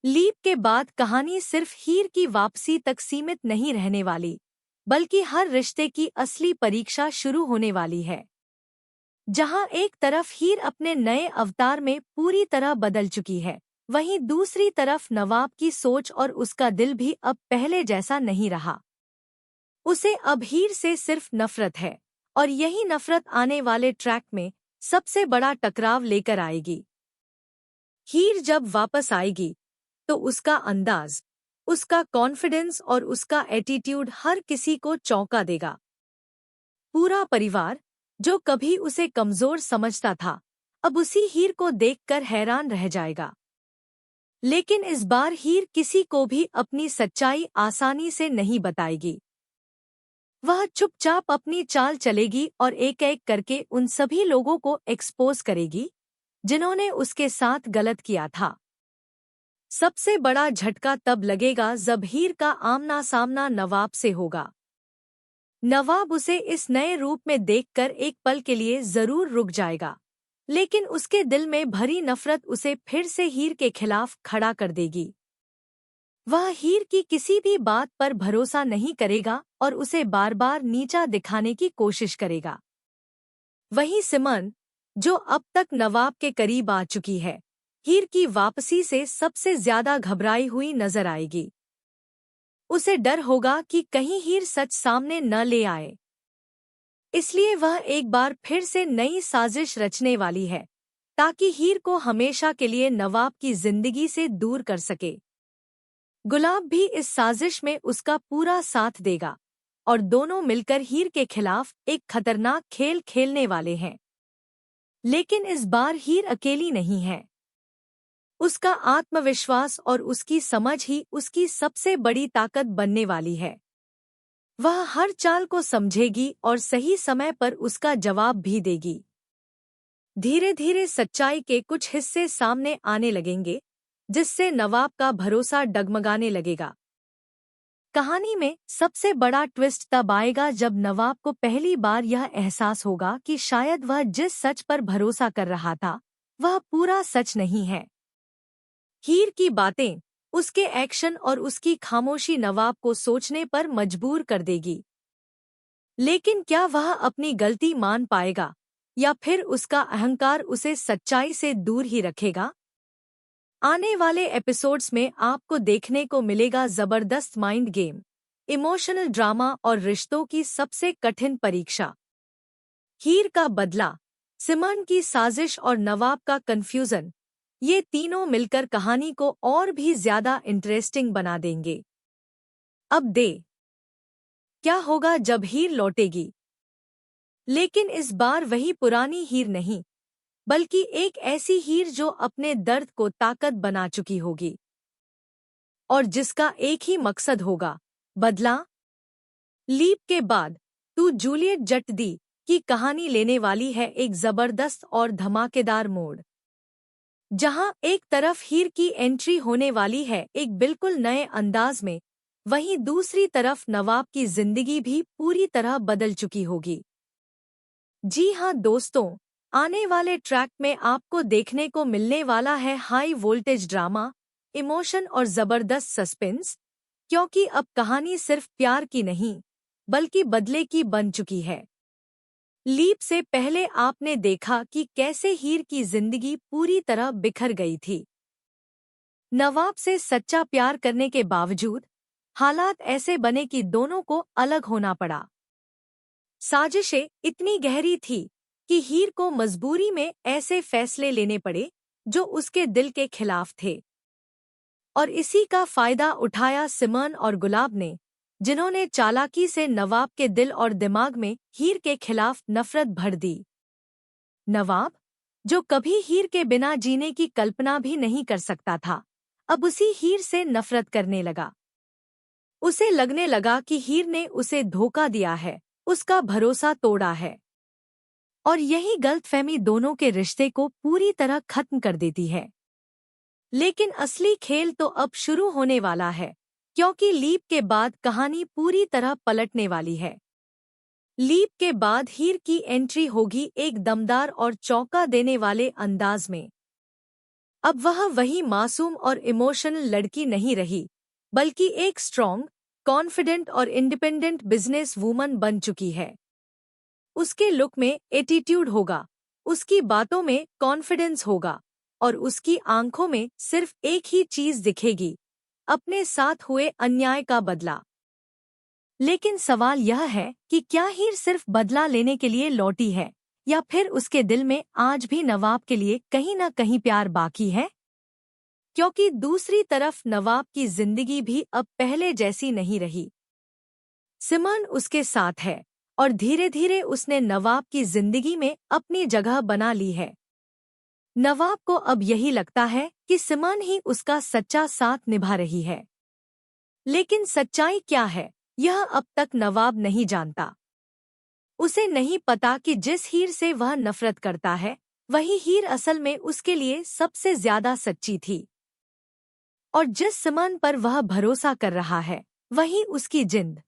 Leap के बाद कहानी सिर्फ हीर की वापसी तक सीमित नहीं रहने वाली, बल्कि हर रिश्ते की असली परीक्षा शुरू होने वाली है। जहां एक तरफ हीर अपने नए अवतार में पूरी तरह बदल चुकी है, वहीं दूसरी तरफ नवाब की सोच और उसका दिल भी अब पहले जैसा नहीं रहा। उसे अब हीर से सिर्फ नफरत है, और यही नफरत आने वाले ट्रैक में सबसे बड़ा टकराव लेकर आएगी। हीर जब वापस आएगी तो उसका अंदाज, उसका कॉन्फिडेंस और उसका एटीट्यूड हर किसी को चौंका देगा। पूरा परिवार, जो कभी उसे कमजोर समझता था, अब उसी हीर को देखकर हैरान रह जाएगा। लेकिन इस बार हीर किसी को भी अपनी सच्चाई आसानी से नहीं बताएगी। वह चुपचाप अपनी चाल चलेगी और एक एक करके उन सभी लोगों को एक्सपोज करेगी जिन्होंने उसके साथ गलत किया था। सबसे बड़ा झटका तब लगेगा जब हीर का आमना सामना नवाब से होगा। नवाब उसे इस नए रूप में देखकर एक पल के लिए जरूर रुक जाएगा, लेकिन उसके दिल में भरी नफरत उसे फिर से हीर के खिलाफ खड़ा कर देगी। वह हीर की किसी भी बात पर भरोसा नहीं करेगा और उसे बार बार नीचा दिखाने की कोशिश करेगा। वहीं सिमन, जो अब तक नवाब के करीब आ चुकी है, हीर की वापसी से सबसे ज्यादा घबराई हुई नजर आएगी। उसे डर होगा कि कहीं हीर सच सामने न ले आए। इसलिए वह एक बार फिर से नई साजिश रचने वाली है, ताकि हीर को हमेशा के लिए नवाब की जिंदगी से दूर कर सके। गुलाब भी इस साजिश में उसका पूरा साथ देगा, और दोनों मिलकर हीर के खिलाफ एक खतरनाक खेल खेलने वाले हैं। लेकिन इस बार हीर अकेली नहीं है। उसका आत्मविश्वास और उसकी समझ ही उसकी सबसे बड़ी ताकत बनने वाली है। वह हर चाल को समझेगी और सही समय पर उसका जवाब भी देगी। धीरे धीरे सच्चाई के कुछ हिस्से सामने आने लगेंगे, जिससे नवाब का भरोसा डगमगाने लगेगा। कहानी में सबसे बड़ा ट्विस्ट तब आएगा जब नवाब को पहली बार यह एहसास होगा कि शायद वह जिस सच पर भरोसा कर रहा था, वह पूरा सच नहीं है। हीर की बातें, उसके एक्शन और उसकी खामोशी नवाब को सोचने पर मजबूर कर देगी। लेकिन क्या वह अपनी गलती मान पाएगा, या फिर उसका अहंकार उसे सच्चाई से दूर ही रखेगा? आने वाले एपिसोड्स में आपको देखने को मिलेगा जबरदस्त माइंड गेम, इमोशनल ड्रामा और रिश्तों की सबसे कठिन परीक्षा। हीर का बदला, सिमन की साजिश और नवाब का कंफ्यूजन, ये तीनों मिलकर कहानी को और भी ज्यादा इंटरेस्टिंग बना देंगे। अब क्या होगा जब हीर लौटेगी? लेकिन इस बार वही पुरानी हीर नहीं, बल्कि एक ऐसी हीर जो अपने दर्द को ताकत बना चुकी होगी, और जिसका एक ही मकसद होगा, बदला। लीप के बाद तू जूलियट जट दी की कहानी लेने वाली है एक जबरदस्त और धमाकेदार मोड़। जहां एक तरफ हीर की एंट्री होने वाली है एक बिल्कुल नए अंदाज में, वहीं दूसरी तरफ नवाब की जिंदगी भी पूरी तरह बदल चुकी होगी। जी हां दोस्तों, आने वाले ट्रैक में आपको देखने को मिलने वाला है हाई वोल्टेज ड्रामा, इमोशन और जबरदस्त सस्पेंस, क्योंकि अब कहानी सिर्फ प्यार की नहीं, बल्कि बदले की बन चुकी है। लीप से पहले आपने देखा कि कैसे हीर की जिंदगी पूरी तरह बिखर गई थी। नवाब से सच्चा प्यार करने के बावजूद हालात ऐसे बने कि दोनों को अलग होना पड़ा। साजिशें इतनी गहरी थी कि हीर को मजबूरी में ऐसे फैसले लेने पड़े जो उसके दिल के खिलाफ थे। और इसी का फायदा उठाया सिमन और गुलाब ने, जिन्होंने चालाकी से नवाब के दिल और दिमाग में हीर के खिलाफ नफरत भर दी। नवाब, जो कभी हीर के बिना जीने की कल्पना भी नहीं कर सकता था, अब उसी हीर से नफरत करने लगा। उसे लगने लगा कि हीर ने उसे धोखा दिया है, उसका भरोसा तोड़ा है। और यही गलतफहमी दोनों के रिश्ते को पूरी तरह खत्म कर देती है। लेकिन असली खेल तो अब शुरू होने वाला है, क्योंकि लीप के बाद कहानी पूरी तरह पलटने वाली है। लीप के बाद हीर की एंट्री होगी एक दमदार और चौंका देने वाले अंदाज में। अब वह वही मासूम और इमोशनल लड़की नहीं रही, बल्कि एक स्ट्रॉन्ग, कॉन्फिडेंट और इंडिपेंडेंट बिजनेस वूमन बन चुकी है। उसके लुक में एटीट्यूड होगा, उसकी बातों में कॉन्फिडेंस होगा और उसकी आंखों में सिर्फ एक ही चीज दिखेगी, अपने साथ हुए अन्याय का बदला। लेकिन सवाल यह है कि क्या हीर सिर्फ बदला लेने के लिए लौटी है, या फिर उसके दिल में आज भी नवाब के लिए कहीं न कहीं प्यार बाकी है? क्योंकि दूसरी तरफ नवाब की जिंदगी भी अब पहले जैसी नहीं रही। सिमरन उसके साथ है और धीरे धीरे उसने नवाब की जिंदगी में अपनी जगह बना ली है। नवाब को अब यही लगता है कि सिमरन ही उसका सच्चा साथ निभा रही है। लेकिन सच्चाई क्या है, यह अब तक नवाब नहीं जानता। उसे नहीं पता कि जिस हीर से वह नफरत करता है, वही हीर असल में उसके लिए सबसे ज्यादा सच्ची थी। और जिस सिमरन पर वह भरोसा कर रहा है, वही उसकी जिंद